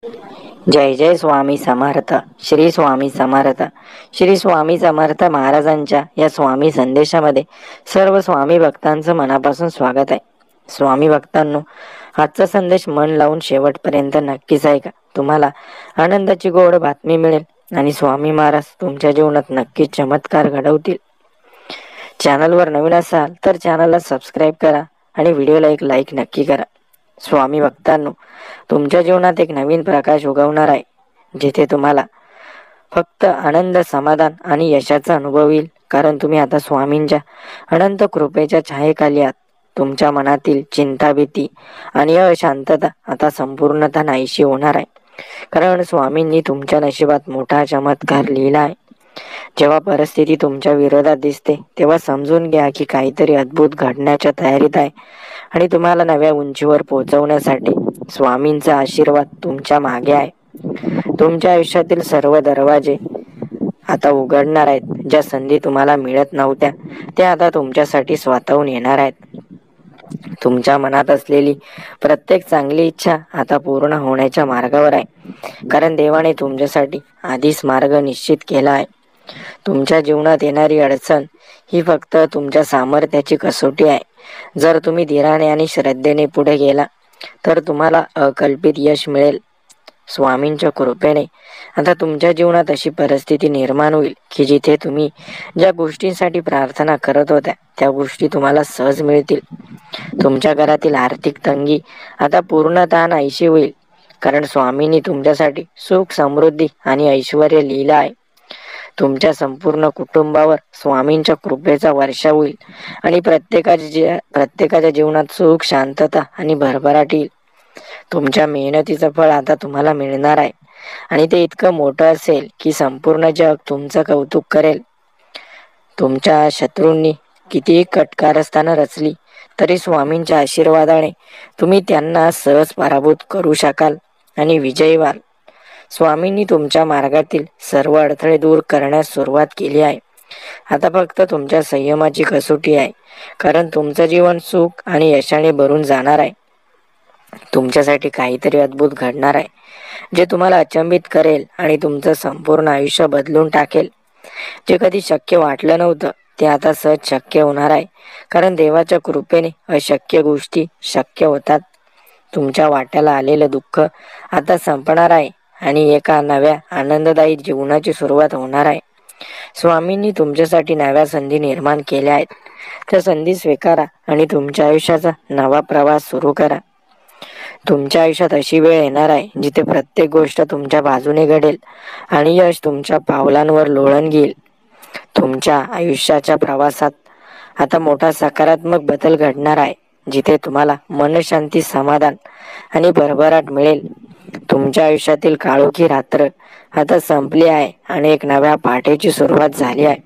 जय जय स्वामी समर्थ. श्री स्वामी समर्थ. श्री स्वामी समर्थ महाराजांच्या या स्वामी संदेशामध्ये सर्व स्वामी भक्तांचं मनापासून स्वागत आहे. स्वामी भक्तांनो, आजचा संदेश मन लावून शेवटपर्यंत नक्कीच ऐका. तुम्हाला आनंदाची गोड बातमी मिळेल आणि स्वामी महाराज तुमच्या जीवनात नक्कीच चमत्कार घडवतील. चॅनलवर नवीन असाल तर चॅनलला सबस्क्राईब करा आणि व्हिडिओला एक लाईक नक्की करा. स्वामी भक्तांनो, तुमच्या जीवनात एक नवीन प्रकाश उगवणार आहे, जिथे तुम्हाला फक्त आनंद, समाधान आणि यशाचा अनुभव येईल. कारण तुम्ही आता स्वामींच्या अनंत कृपेच्या छायेखाली आहात. तुमच्या मनातील चिंता, भीती आणि अशांतता आता संपूर्णतः नाहीशी होणार आहे. कारण स्वामींनी तुमच्या नशिबात मोठा चमत्कार लिहिला आहे. जेव्हा परिस्थिती तुमच्या विरोधात दिसते तेव्हा समजून घ्या की काहीतरी अद्भुत घडण्याच्या तयारीत आहे आणि तुम्हाला नव्या उंचीवर पोहोचवण्यासाठी स्वामींचा आशीर्वाद तुमच्या मागे आहे. तुमच्या आयुष्यातील सर्व दरवाजे आता उघडणार आहेत. ज्या संधी तुम्हाला मिळत नव्हत्या त्या आता तुमच्यासाठी स्वतःहून येणार आहेत. तुमच्या मनात असलेली प्रत्येक चांगली इच्छा आता पूर्ण होण्याच्या मार्गावर आहे. कारण देवाने तुमच्यासाठी आधीच मार्ग निश्चित केला आहे. तुमच्या जीवनात येणारी अडचण ही फक्त तुमच्या सामर्थ्याची कसोटी आहे. जर तुम्ही धीराने आणि श्रद्धेने पुढे गेला तर तुम्हाला अकल्पित यश मिळेल. स्वामींच्या कृपेने आता तुमच्या जीवनात अशी परिस्थिती निर्माण होईल की जिथे तुम्ही ज्या गोष्टींसाठी प्रार्थना करत होत्या त्या गोष्टी तुम्हाला सहज मिळतील. तुमच्या घरातील आर्थिक तंगी आता पूर्णतः नाहीशी होईल. कारण स्वामींनी तुमच्यासाठी सुख, समृद्धी आणि ऐश्वर लिहिलं आहे. तुमच्या संपूर्ण कुटुंबावर स्वामींच्या कृपेचा वर्षाव होईल आणि प्रत्येकाच्या जीवनात सुख, शांतता आणि भरभराट येईल. तुमच्या मेहनतीचं फळ आता तुम्हाला मिळणार आहे आणि ते इतकं मोठं असेल की संपूर्ण जग तुमचं कौतुक करेल. तुमच्या शत्रूंनी कितीही कटकारस्थानं रचली तरी स्वामींच्या आशीर्वादाने तुम्ही त्यांना सहज पराभूत करू शकाल आणि विजयी व्हाल. स्वामींनी तुमच्या मार्गातील सर्व अडथळे दूर करण्यास सुरुवात केली आहे. आता फक्त तुमच्या संयमाची कसोटी आहे. कारण तुमचं जीवन सुख आणि यशाने भरून जाणार आहे. तुमच्यासाठी काहीतरी अद्भुत घडणार आहे जे तुम्हाला अचंबित करेल आणि तुमचं संपूर्ण आयुष्य बदलून टाकेल. जे कधी शक्य वाटलं नव्हतं ते आता सहज शक्य होणार आहे. कारण देवाच्या कृपेने अशक्य गोष्टी शक्य होतात. तुमच्या वाट्याला आलेलं दुःख आता संपणार आहे आणि एका नव्या आनंददायी जीवनाची सुरुवात होणार आहे. स्वामींनी तुमच्यासाठी नव्या संधी निर्माण केल्या आहेत. त्या संधी स्वीकारा आणि तुमच्या आयुष्याचा नवा प्रवास सुरू करा. तुमच्या आयुष्यात अशी वेळ येणार आहे जिथे प्रत्येक गोष्ट तुमच्या बाजूने घडेल आणि यश तुमच्या पावलांवर लोळण घेईल. तुमच्या आयुष्याच्या प्रवासात आता मोठा सकारात्मक बदल घडणार आहे, जिथे तुम्हाला मनशांती, समाधान आणि भरभराट मिळेल. तुमच्या आयुष्यातील काळोखी रात्र आता संपली आहे आणि एक नव्या पहाटेची सुरुवात झाली आहे.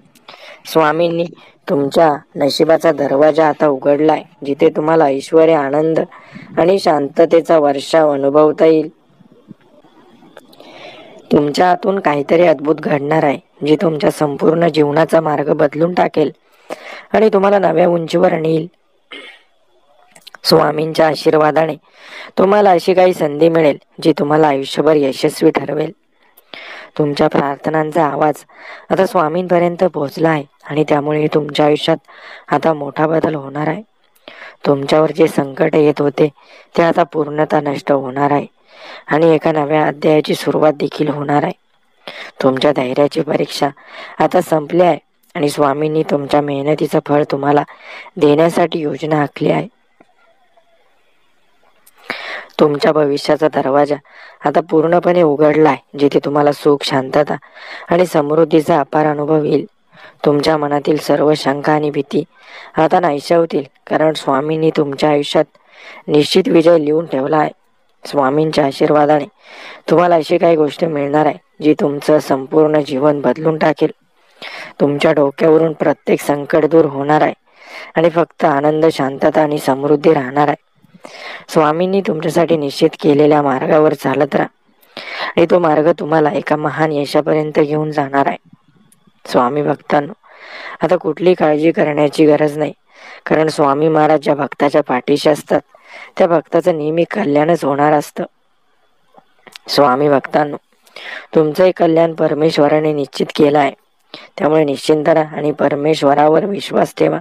स्वामींनी तुमच्या नशिबाचा दरवाजा आता उघडलाय, जिथे तुम्हाला ऐश्वर्य, आनंद आणि शांततेचा वर्षाव अनुभवता येईल. तुमच्या हातून काहीतरी अद्भुत घडणार आहे जे तुमच्या संपूर्ण जीवनाचा मार्ग बदलून टाकेल आणि तुम्हाला नव्या उंचीवर नेईल. स्वामींच्या आशीर्वादाने तुम्हाला अशी काही संधी मिळेल जी तुम्हाला आयुष्यभर यशस्वी ठरवेल. तुमच्या प्रार्थनांचा आवाज आता स्वामींपर्यंत पोहोचला आहे आणि त्यामुळे तुमच्या आयुष्यात आता मोठा बदल होणार आहे. तुमच्यावर जे संकट येत होते ते आता पूर्णतः नष्ट होणार आहे आणि एका नव्या अध्यायाची सुरुवात देखील होणार आहे. तुमच्या धैर्याची परीक्षा आता संपली आहे आणि स्वामींनी तुमच्या मेहनतीचं फळ तुम्हाला देण्यासाठी योजना आखली आहे. तुमच्या भविष्याचा दरवाजा आता पूर्णपणे उघडला आहे, जिथे तुम्हाला सुख, शांतता आणि समृद्धीचा अपार अनुभव येईल. तुमच्या मनातील सर्व शंका आणि भीती आता नाहीशा होतील. कारण स्वामींनी तुमच्या आयुष्यात निश्चित विजय लिहून ठेवला आहे. स्वामींच्या आशीर्वादाने तुम्हाला अशी काही गोष्ट मिळणार आहे जी तुमचं संपूर्ण जीवन बदलून टाकेल. तुमच्या डोक्यावरून प्रत्येक संकट दूर होणार आहे आणि फक्त आनंद, शांतता आणि समृद्धी राहणार आहे. स्वामींनी तुमच्यासाठी निश्चित केलेल्या मार्गावर चालत राहा आणि तो मार्ग तुम्हाला एका महान यशापर्यंत घेऊन जाणार आहे. स्वामी भक्तांनो, आता कुठली काळजी करण्याची गरज नाही. कारण स्वामी महाराज ज्या भक्ताच्या पाठीशी असतात त्या भक्ताचं नेहमी कल्याणच होणार असतं. स्वामी भक्तांनो, तुमचंही कल्याण परमेश्वराने निश्चित केलं आहे. त्यामुळे निश्चिंत राहा आणि परमेश्वरावर विश्वास ठेवा.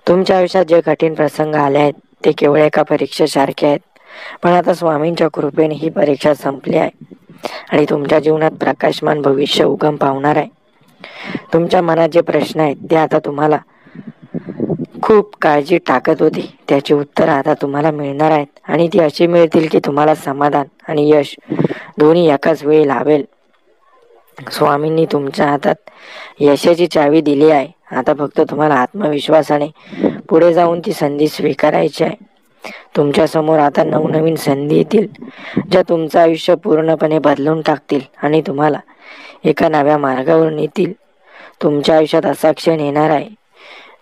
तुमच्या आयुष्यात जे कठीण प्रसंग आले आहेत ते केवळ एका परीक्षेसारखे आहेत. पण आता स्वामींच्या कृपेने ही परीक्षा संपली आहे आणि तुमच्या जीवनात प्रकाशमान भविष्य उगम पावणार आहे. तुमच्या मनात जे प्रश्न आहेत ते आता तुम्हाला खूप काळजी टाकत होती, त्याची उत्तर आता तुम्हाला मिळणार आहेत आणि ती अशी मिळतील की तुम्हाला समाधान आणि यश दोन्ही एकाच वेळी लाभेल. स्वामींनी तुमच्या हातात यशाची चावी दिली आहे. आता फक्त तुम्हाला आत्मविश्वासाने पुढे जाऊन ती संधी स्वीकारायची आहे. तुमच्या समोर आता नवनवीन संधी येतील ज्या तुमचं आयुष्य पूर्णपणे बदलून टाकतील आणि तुम्हाला एका नव्या मार्गावर नेतील. तुमच्या आयुष्यात असा क्षण येणार आहे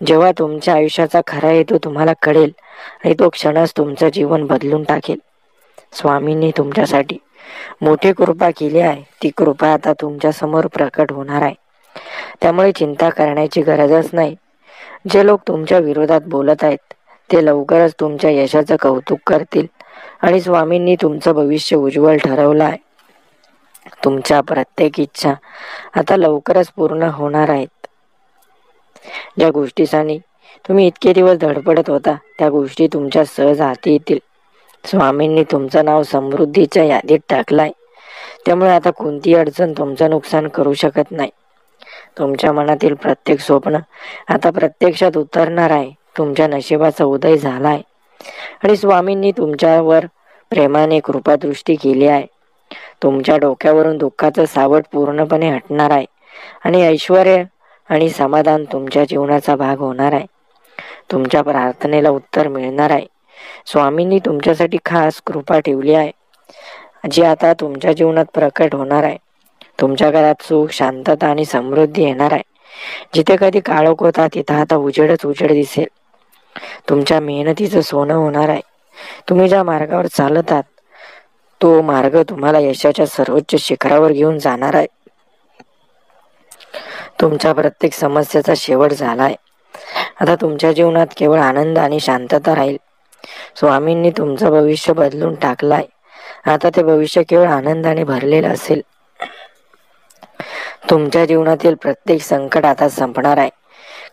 जेव्हा तुमच्या आयुष्याचा खरा हेतू तुम्हाला कळेल आणि तो क्षणच तुमचं जीवन बदलून टाकेल. स्वामींनी तुमच्यासाठी मोठी कृपा केली आहे. ती कृपा आता तुमच्या समोर प्रकट होणार आहे. त्यामुळे चिंता करण्याची गरजच नाही. जे लोक तुमच्या विरोधात बोलत आहेत ते लवकरच तुमच्या यशाचं कौतुक करतील आणि स्वामींनी तुमचं भविष्य उज्ज्वल ठरवलं आहे. तुमच्या प्रत्येक इच्छा आता लवकरच पूर्ण होणार आहेत. ज्या गोष्टीसाठी तुम्ही इतके दिवस धडपडत होता त्या गोष्टी तुमच्या सहज हाती येतील. स्वामींनी तुमचं नाव समृद्धीच्या यादीत टाकलंय. त्यामुळे आता कोणतीही अडचण तुमचं नुकसान करू शकत नाही. तुमच्या मनातील प्रत्येक स्वप्न आता प्रत्यक्षात उतरणार आहे. तुमच्या नशिबाचा उदय झालाय आणि स्वामींनी तुमच्यावर प्रेमाने कृपादृष्टी केली आहे. तुमच्या डोक्यावरून दुःखाचं सावट पूर्णपणे हटणार आहे आणि ऐश्वर्य आणि समाधान तुमच्या जीवनाचा भाग होणार आहे. तुमच्या प्रार्थनेला उत्तर मिळणार आहे. स्वामींनी तुमच्यासाठी खास कृपा ठेवली आहे जी आता तुमच्या जीवनात प्रकट होणार आहे. तुमच्या घरात सुख, शांतता आणि समृद्धी येणार आहे. जिथे कधी काळोख होता तिथं आता उजेडच उजेड दिसेल. तुमच्या मेहनतीचं सोनं होणार आहे. तुम्ही ज्या मार्गावर चालत आहात तो मार्ग तुम्हाला यशाच्या सर्वोच्च शिखरावर घेऊन जाणार आहे. तुमच्या प्रत्येक समस्येचा शेवट झालाय. आता तुमच्या जीवनात केवळ आनंद आणि शांतता राहील. स्वामींनी तुमचं भविष्य बदलून टाकलाय. आता ते भविष्य केवळ आनंदाने भरलेलं असेल. तुमच्या जीवनातील प्रत्येक संकट आता संपणार आहे,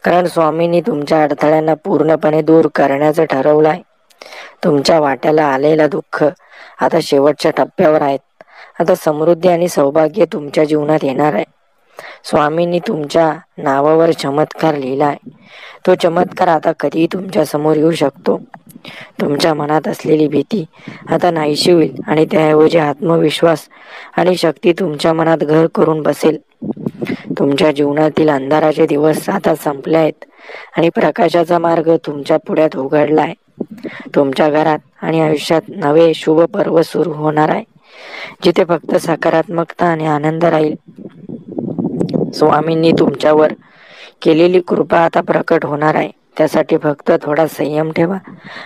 कारण स्वामींनी तुमच्या अडथळ्यांना पूर्णपणे दूर करण्याचं ठरवलं आहे. तुमच्या वाट्याला आलेलं दुःख आता शेवटच्या टप्प्यावर आहेत. आता समृद्धी आणि सौभाग्य तुमच्या जीवनात येणार आहे. स्वामींनी तुमच्या नावावर चमत्कार लिहिला आहे. तो चमत्कार आता कधीही तुमच्या समोर येऊ शकतो. तुमच्या मनात असलेली भीती आता नाहीशी होईल आणि त्याऐवजी आत्मविश्वास आणि शक्ती तुमच्या मनात घर करून बसेल. तुमच्या जीवनातील अंधाराचे दिवस आता संपले आहेत आणि प्रकाशाचा मार्ग तुमच्या पुढ्यात उघडला आहे. तुमच्या घरात आणि आयुष्यात नवे शुभ पर्व सुरू होणार आहे, जिथे फक्त सकारात्मकता आणि आनंद राहील. स्वामींनी तुमच्यावर केलेली कृपा आता प्रकट होणार आहे. त्यासाठी फक्त थोडा संयम ठेवा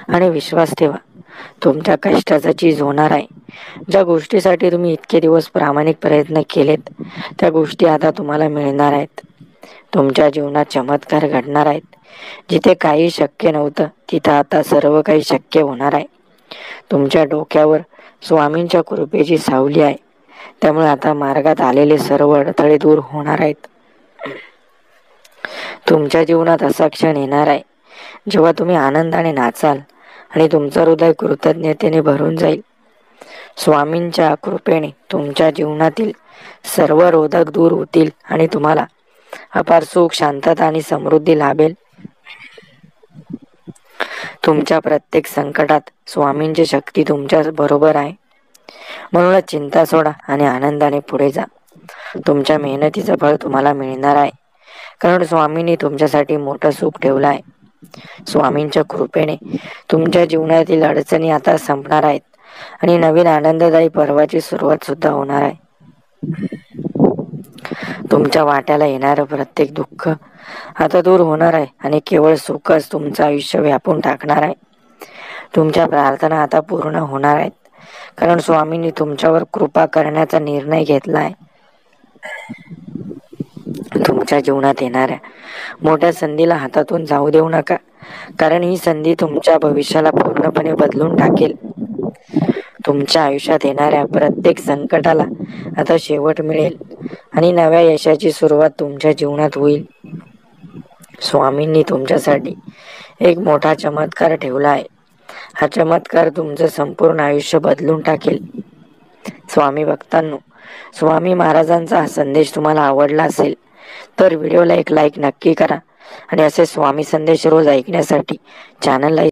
आणि विश्वास ठेवा. तुमच्या कष्टाचा चीज होणार आहे. ज्या गोष्टीसाठी तुम्ही इतके दिवस प्रामाणिक प्रयत्न केलेत त्या गोष्टी आता तुम्हाला मिळणार आहेत. तुमच्या जीवनात चमत्कार घडणार आहेत. जिथे काही शक्य नव्हतं तिथं आता सर्व काही शक्य होणार आहे. तुमच्या डोक्यावर स्वामींच्या कृपेची सावली आहे. त्यामुळे आता मार्गात आलेले सर्व अडथळे दूर होणार आहेत. तुमच्या जीवनात असा क्षण येणार आहे जेव्हा तुम्ही आनंदाने नाचाल आणि तुमचं हृदय कृतज्ञतेने भरून जाईल. स्वामींच्या कृपेने तुमच्या जीवनातील सर्व रोधक दूर होतील आणि तुम्हाला अपार सुख, शांतता आणि समृद्धी लाभेल. तुमच्या प्रत्येक संकटात स्वामींची शक्ती तुमच्या बरोबर आहे. म्हणूनच चिंता सोडा आणि आनंदाने पुढे जा. तुमच्या मेहनतीचं फळ तुम्हाला मिळणार आहे, कारण स्वामींनी तुमच्यासाठी मोठं सुख ठेवलं आहे. स्वामींच्या कृपेने तुमच्या जीवनातील अडचणी आता संपणार आहेत आणि नवीन आनंददायी पर्वाची सुरुवात सुद्धा होणार आहे. तुमच्या वाट्याला येणारं प्रत्येक दुःख आता दूर होणार आहे आणि केवळ सुखच तुमचं आयुष्य व्यापून टाकणार आहे. तुमच्या प्रार्थना आता पूर्ण होणार आहेत, कारण स्वामींनी तुमच्यावर कृपा करण्याचा निर्णय घेतला आहे. तुमच्या जीवनात येणाऱ्या मोठ्या संधीला हातातून जाऊ देऊ नका, कारण ही संधी तुमच्या भविष्याला पूर्णपणे बदलून टाकेल. तुमच्या आयुष्यात येणाऱ्या प्रत्येक संकटाला आता शेवट मिळेल आणि नव्या यशाची सुरुवात तुमच्या जीवनात होईल. स्वामींनी तुमच्यासाठी एक मोठा चमत्कार ठेवला आहे. हा चमत्कार तुमचं संपूर्ण आयुष्य बदलून टाकेल. स्वामी भक्तांनो, स्वामी महाराजांचा हा संदेश तुम्हाला आवडला असेल तर व्हिडिओला एक लाईक नक्की करा आणि असे स्वामी संदेश रोज ऐकण्यासाठी चॅनलला